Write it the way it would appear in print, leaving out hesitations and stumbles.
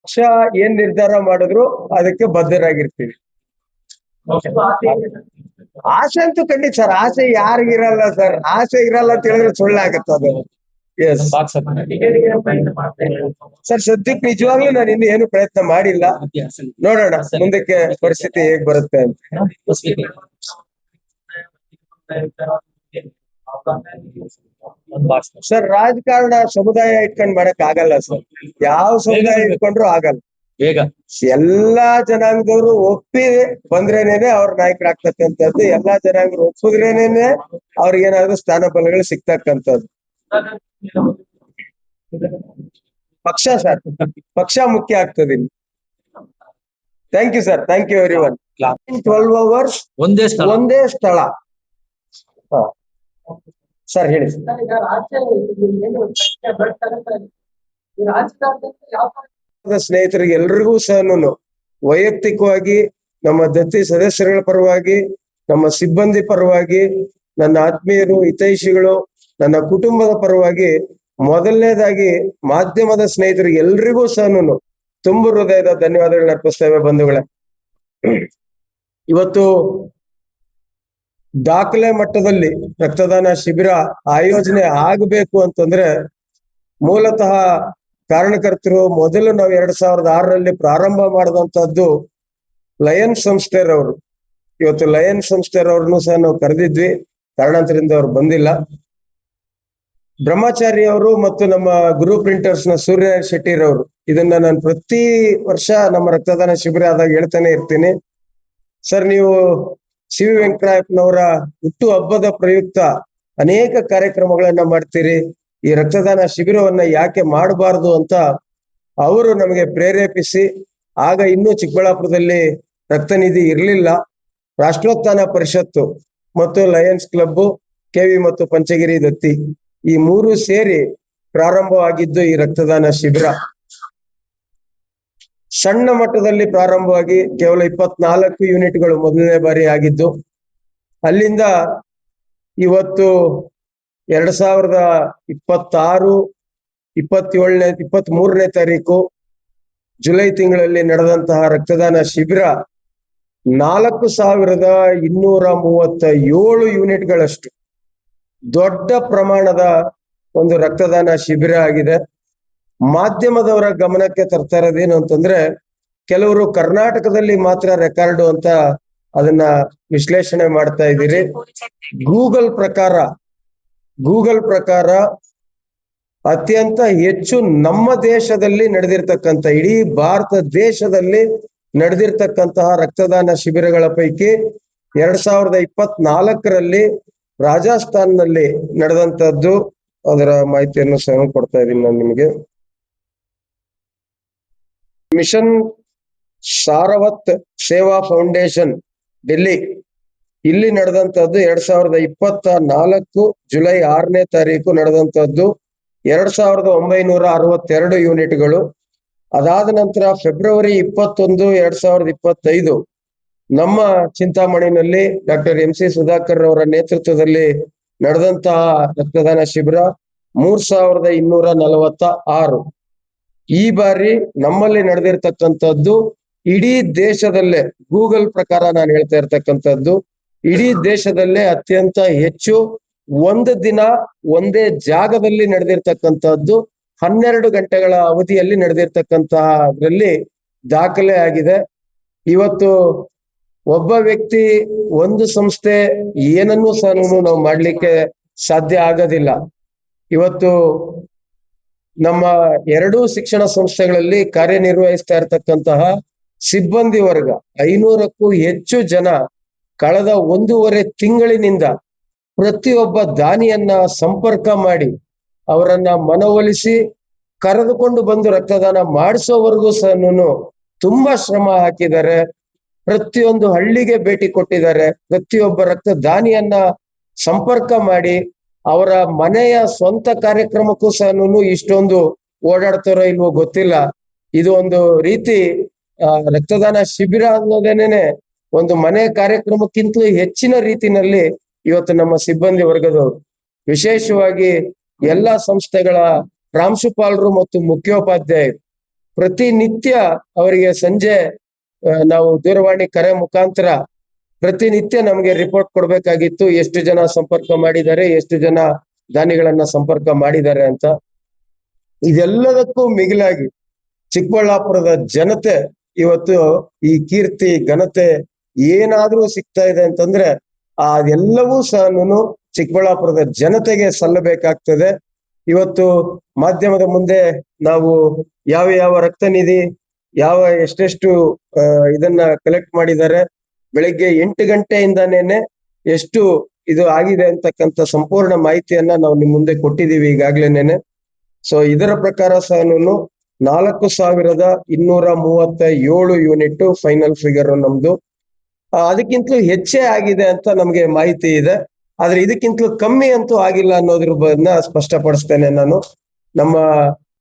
ಪಕ್ಷ ಏನ್ ನಿರ್ಧಾರ ಮಾಡಿದ್ರು ಅದಕ್ಕೆ ಬದ್ಧರಾಗಿರ್ತೀವಿ. ಆಸೆ ಅಂತೂ ಖಂಡಿತ ಸರ್, ಆಸೆ ಯಾರಿಗಿರಲ್ಲ ಸರ್, ಆಸೆ ಇರಲ್ಲ ಅಂತ ಹೇಳಿದ್ರೆ ಸುಳ್ಳಾಗತ್ತೆ ಅದು. ಎಸ್ ಸರ್, ಸದ್ಯಕ್ಕೆ ನಿಜವಾಗ್ಲೂ ನಾನು ಇನ್ನು ಏನು ಪ್ರಯತ್ನ ಮಾಡಿಲ್ಲ. ನೋಡೋಣ ಮುಂದಕ್ಕೆ ಪರಿಸ್ಥಿತಿ ಹೇಗ್ ಬರುತ್ತೆ ಅಂತ. ಸರ್, ರಾಜಕಾರಣ ಸಮುದಾಯ ಇಟ್ಕೊಂಡ್ ಮಾಡಕ್ ಆಗಲ್ಲ ಸರ್. ಯಾವ ಸಮುದಾಯ ಇಟ್ಕೊಂಡ್ರು ಆಗಲ್ಲ. ಎಲ್ಲಾ ಜನಾಂಗದವರು ಒಪ್ಪಿ ಬಂದ್ರೇನೇನೆ ಅವ್ರ ನಾಯಕರಾಗ್ತಕ್ಕಂಥದ್ದು, ಎಲ್ಲಾ ಜನಾಂಗರು ಒಪ್ಪಿದ್ರೇನೇನೆ ಅವ್ರಿಗೇನಾದ್ರು ಸ್ಥಾನ ಬಲಗಳು ಸಿಗ್ತಕ್ಕಂಥದ್ದು. ಪಕ್ಷ ಸರ್, ಪಕ್ಷ ಮುಖ್ಯ ಆಗ್ತದೆ. Thank you sir, thank you everyone. 12 hours ಒಂದೇ ಸ್ಥಳ. ಸರ್ ಹೇಳಿ. ಸ್ನೇಹಿತರಿಗೆ ಎಲ್ರಿಗೂ ಸಹ ವೈಯಕ್ತಿಕವಾಗಿ, ನಮ್ಮ ದತ್ತಿ ಸದಸ್ಯರುಗಳ ಪರವಾಗಿ, ನಮ್ಮ ಸಿಬ್ಬಂದಿ ಪರವಾಗಿ, ನನ್ನ ಆತ್ಮೀಯರು, ಹಿತೈಷಿಗಳು, ನನ್ನ ಕುಟುಂಬದ ಪರವಾಗಿ, ಮೊದಲನೇದಾಗಿ ಮಾಧ್ಯಮದ ಸ್ನೇಹಿತರಿಗೆ ಎಲ್ರಿಗೂ ಸಹ ತುಂಬು ಹೃದಯದ ಧನ್ಯವಾದಗಳನ್ನ ಅರ್ಪಿಸ್ತೇವೆ ಬಂಧುಗಳೇ. ಇವತ್ತು ದಾಖಲೆ ಮಟ್ಟದಲ್ಲಿ ರಕ್ತದಾನ ಶಿಬಿರ ಆಯೋಜನೆ ಆಗಬೇಕು ಅಂತಂದ್ರೆ ಮೂಲತಃ ಕಾರಣಕರ್ತರು ಮೊದಲು ನಾವು 2006ರಲ್ಲಿ ಪ್ರಾರಂಭ ಮಾಡಿದಂತದ್ದು ಲಯನ್ಸ್ ಸಂಸ್ಥೆರವರು. ಇವತ್ತು ಲಯನ್ಸ್ ಸಂಸ್ಥೆರವ್ರನ್ನು ಸಹ ನಾವು ಕರೆದಿದ್ವಿ, ಕಾರಣಾಂತರದಿಂದ ಅವ್ರು ಬಂದಿಲ್ಲ. ಬ್ರಹ್ಮಚಾರಿ ಅವರು ಮತ್ತು ನಮ್ಮ ಗುರು ಪ್ರಿಂಟರ್ಸ್ ನ ಸೂರ್ಯನಾರಾಯಣ ಶೆಟ್ಟಿರವರು, ಇದನ್ನ ನಾನು ಪ್ರತಿ ವರ್ಷ ನಮ್ಮ ರಕ್ತದಾನ ಶಿಬಿರ ಆದಾಗ ಹೇಳ್ತಾನೆ ಇರ್ತೀನಿ. ಸರ್, ನೀವು ಸಿ ವಿ ವೆಂಕಟರಾಯಪ್ಪನವರ ಹುಟ್ಟು ಹಬ್ಬದ ಪ್ರಯುಕ್ತ ಅನೇಕ ಕಾರ್ಯಕ್ರಮಗಳನ್ನ ಮಾಡ್ತೀರಿ, ಈ ರಕ್ತದಾನ ಶಿಬಿರವನ್ನ ಯಾಕೆ ಮಾಡಬಾರ್ದು ಅಂತ ಅವರು ನಮಗೆ ಪ್ರೇರೇಪಿಸಿ, ಆಗ ಇನ್ನೂ ಚಿಕ್ಕಬಳ್ಳಾಪುರದಲ್ಲಿ ರಕ್ತನಿಧಿ ಇರಲಿಲ್ಲ, ರಾಷ್ಟ್ರೋತ್ಥಾನ ಪರಿಷತ್ತು ಮತ್ತು ಲಯನ್ಸ್ ಕ್ಲಬ್, ಕೆವಿ ಮತ್ತು ಪಂಚಗಿರಿ ದತ್ತಿ ಈ ಮೂರು ಸೇರಿ ಪ್ರಾರಂಭವಾಗಿದ್ದು ಈ ರಕ್ತದಾನ ಶಿಬಿರ. ಸಣ್ಣ ಮಟ್ಟದಲ್ಲಿ ಪ್ರಾರಂಭವಾಗಿ ಕೇವಲ 24 ಯೂನಿಟ್ಗಳು ಮೊದಲನೇ ಬಾರಿ ಆಗಿದ್ದು, ಅಲ್ಲಿಂದ ಇವತ್ತು 2026 23ನೇ ತಾರೀಕು ಜುಲೈ ತಿಂಗಳಲ್ಲಿ ನಡೆದಂತಹ ರಕ್ತದಾನ ಶಿಬಿರ 4237 ಯೂನಿಟ್ಗಳಷ್ಟು ದೊಡ್ಡ ಪ್ರಮಾಣದ ಒಂದು ರಕ್ತದಾನ ಶಿಬಿರ ಆಗಿದೆ. ಮಾಧ್ಯಮದವರ ಗಮನಕ್ಕೆ ತರ್ತಾ ಇರೋದೇನು ಅಂತಂದ್ರೆ, ಕೆಲವರು ಕರ್ನಾಟಕದಲ್ಲಿ ಮಾತ್ರ ರೆಕಾರ್ಡು ಅಂತ ಅದನ್ನ ವಿಶ್ಲೇಷಣೆ ಮಾಡ್ತಾ ಇದ್ದೀರಿ. ಗೂಗಲ್ ಪ್ರಕಾರ ಅತ್ಯಂತ ಹೆಚ್ಚು ನಮ್ಮ ದೇಶದಲ್ಲಿ ನಡೆದಿರ್ತಕ್ಕಂಥ, ಇಡೀ ಭಾರತ ದೇಶದಲ್ಲಿ ನಡೆದಿರ್ತಕ್ಕಂತಹ ರಕ್ತದಾನ ಶಿಬಿರಗಳ ಪೈಕಿ 2024ರಲ್ಲಿ ರಾಜಸ್ಥಾನ್ನಲ್ಲಿ ನಡೆದಂತದ್ದು, ಅದರ ಮಾಹಿತಿಯನ್ನು ಸಹ ಕೊಡ್ತಾ ಇದ್ದೀನಿ ನಾನು ನಿಮಗೆ. ಮಿಷನ್ ಸಾರವತ್ ಸೇವಾ ಫೌಂಡೇಶನ್ ಡೆಲ್ಲಿ, ಇಲ್ಲಿ ನಡೆದಂತದ್ದು 2024 ಜುಲೈ 6ನೇ ತಾರೀಕು ನಡೆದಂತದ್ದು 2962 ಯೂನಿಟ್ಗಳು. ಅದಾದ ನಂತರ ಫೆಬ್ರವರಿ 21, 2025 ನಮ್ಮ ಚಿಂತಾಮಣಿನಲ್ಲಿ ಡಾಕ್ಟರ್ ಎಂ ಸಿ ಸುಧಾಕರ್ ಅವರ ನೇತೃತ್ವದಲ್ಲಿ ನಡೆದಂತಹ ರಕ್ತದಾನ ಶಿಬಿರ 3246. ಈ ಬಾರಿ ನಮ್ಮಲ್ಲಿ ನಡೆದಿರ್ತಕ್ಕಂಥದ್ದು ಇಡೀ ದೇಶದಲ್ಲೇ, ಗೂಗಲ್ ಪ್ರಕಾರ ನಾನು ಹೇಳ್ತಾ ಇರ್ತಕ್ಕಂಥದ್ದು, ಇಡೀ ದೇಶದಲ್ಲೇ ಅತ್ಯಂತ ಹೆಚ್ಚು ಒಂದು ದಿನ ಒಂದೇ ಜಾಗದಲ್ಲಿ ನಡೆದಿರ್ತಕ್ಕಂಥದ್ದು 12 ಗಂಟೆಗಳ ಅವಧಿಯಲ್ಲಿ ನಡೆದಿರ್ತಕ್ಕಂತಹದ್ರಲ್ಲಿ ದಾಖಲೆ ಆಗಿದೆ. ಇವತ್ತು ಒಬ್ಬ ವ್ಯಕ್ತಿ, ಒಂದು ಸಂಸ್ಥೆ ಏನನ್ನೂ ಸಹ ನಾವು ಮಾಡ್ಲಿಕ್ಕೆ ಸಾಧ್ಯ ಆಗೋದಿಲ್ಲ. ಇವತ್ತು ನಮ್ಮ 2 ಶಿಕ್ಷಣ ಸಂಸ್ಥೆಗಳಲ್ಲಿ ಕಾರ್ಯನಿರ್ವಹಿಸ್ತಾ ಇರತಕ್ಕಂತಹ ಸಿಬ್ಬಂದಿ ವರ್ಗ 500ಕ್ಕೂ ಹೆಚ್ಚು ಜನ ಕಳೆದ 1.5 ತಿಂಗಳಿನಿಂದ ಪ್ರತಿಯೊಬ್ಬ ದಾನಿಯನ್ನ ಸಂಪರ್ಕ ಮಾಡಿ ಅವರನ್ನ ಮನವೊಲಿಸಿ ಕರೆದುಕೊಂಡು ಬಂದು ರಕ್ತದಾನ ಮಾಡಿಸೋವರೆಗೂ ಸಹ ತುಂಬಾ ಶ್ರಮ ಹಾಕಿದ್ದಾರೆ. ಪ್ರತಿಯೊಂದು ಹಳ್ಳಿಗೆ ಭೇಟಿ ಕೊಟ್ಟಿದ್ದಾರೆ. ಪ್ರತಿಯೊಬ್ಬ ರಕ್ತದಾನಿಯನ್ನ ಸಂಪರ್ಕ ಮಾಡಿ ಅವರ ಮನೆಯ ಸ್ವಂತ ಕಾರ್ಯಕ್ರಮಕ್ಕೂ ಸಹ ಇಷ್ಟೊಂದು ಓಡಾಡ್ತಾರೋ ಇಲ್ವೋ ಗೊತ್ತಿಲ್ಲ. ಇದು ಒಂದು ರೀತಿ ರಕ್ತದಾನ ಶಿಬಿರ ಅನ್ನೋದೇನೆ ಒಂದು ಮನೆ ಕಾರ್ಯಕ್ರಮಕ್ಕಿಂತಲೂ ಹೆಚ್ಚಿನ ರೀತಿನಲ್ಲಿ ಇವತ್ತು ನಮ್ಮ ಸಿಬ್ಬಂದಿ ವರ್ಗದವರು, ವಿಶೇಷವಾಗಿ ಎಲ್ಲಾ ಸಂಸ್ಥೆಗಳ ಪ್ರಾಂಶುಪಾಲರು ಮತ್ತು ಮುಖ್ಯೋಪಾಧ್ಯಾಯರು ಪ್ರತಿನಿತ್ಯ ಅವರಿಗೆ ಸಂಜೆ ನಾವು ದೂರವಾಣಿ ಕರೆ ಮುಖಾಂತರ ಪ್ರತಿನಿತ್ಯ ನಮಗೆ ರಿಪೋರ್ಟ್ ಕೊಡ್ಬೇಕಾಗಿತ್ತು, ಎಷ್ಟು ಜನ ಸಂಪರ್ಕ ಮಾಡಿದ್ದಾರೆ, ಎಷ್ಟು ಜನ ದಾನಿಗಳನ್ನ ಸಂಪರ್ಕ ಮಾಡಿದ್ದಾರೆ ಅಂತ. ಇದೆಲ್ಲದಕ್ಕೂ ಮಿಗಿಲಾಗಿ ಚಿಕ್ಕಬಳ್ಳಾಪುರದ ಜನತೆ ಇವತ್ತು ಈ ಕೀರ್ತಿ ಘನತೆ ಏನಾದ್ರೂ ಸಿಗ್ತಾ ಇದೆ ಅಂತಂದ್ರೆ ಅದೆಲ್ಲವೂ ಸಹ ಚಿಕ್ಕಬಳ್ಳಾಪುರದ ಜನತೆಗೆ ಸಲ್ಲಬೇಕಾಗ್ತದೆ. ಇವತ್ತು ಮಾಧ್ಯಮದ ಮುಂದೆ ನಾವು ಯಾವ ಯಾವ ರಕ್ತ ನಿಧಿ ಎಷ್ಟೆಷ್ಟು ಇದನ್ನ ಕಲೆಕ್ಟ್ ಮಾಡಿದ್ದಾರೆ, ಬೆಳಿಗ್ಗೆ 8 ಗಂಟೆಯಿಂದಾನೇನೆ ಎಷ್ಟು ಇದು ಆಗಿದೆ ಅಂತಕ್ಕಂಥ ಸಂಪೂರ್ಣ ಮಾಹಿತಿಯನ್ನ ನಾವು ನಿಮ್ ಮುಂದೆ ಕೊಟ್ಟಿದೀವಿ ಈಗಾಗ್ಲೇನೆ. ಸೊ ಇದರ ಪ್ರಕಾರ ಸಹ 4237 ಯೂನಿಟ್ ಫೈನಲ್ ಫಿಗರ್ ನಮ್ದು. ಅದಕ್ಕಿಂತಲೂ ಹೆಚ್ಚೇ ಆಗಿದೆ ಅಂತ ನಮ್ಗೆ ಮಾಹಿತಿ ಇದೆ, ಆದ್ರೆ ಇದಕ್ಕಿಂತಲೂ ಕಮ್ಮಿ ಅಂತೂ ಆಗಿಲ್ಲ ಅನ್ನೋದ್ರ ಬದನ್ನ ಸ್ಪಷ್ಟಪಡಿಸ್ತೇನೆ ನಾನು. ನಮ್ಮ